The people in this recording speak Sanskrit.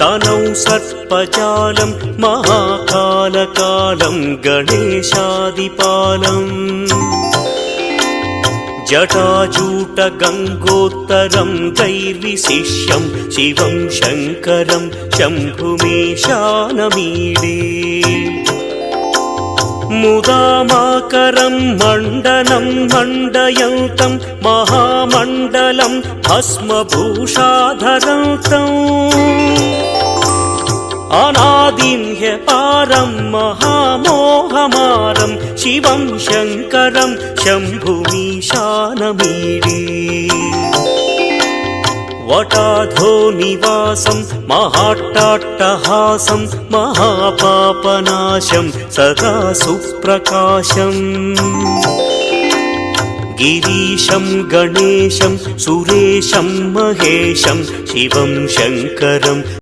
तनौ सर्पजालं महाकालकालं गणेशादिपालम् जटाजूटगङ्गोत्तरं दैर्विशिष्यं शिवं शङ्करं शम्भुमीशानमीडे मुदामाकरं मण्डनं मण्डयन्तं महामण्डलं भस्मभूषाधरन्तम् अनादिं ह्यपारं महामोहमारं शिवं शङ्करं शम्भुमीशानमीडे वटाधो निवासं महाट्टाट्टहासं महापापनाशं सदा सुप्रकाशम् गिरीशं गणेशं सुरेशं महेशं शिवं शङ्करं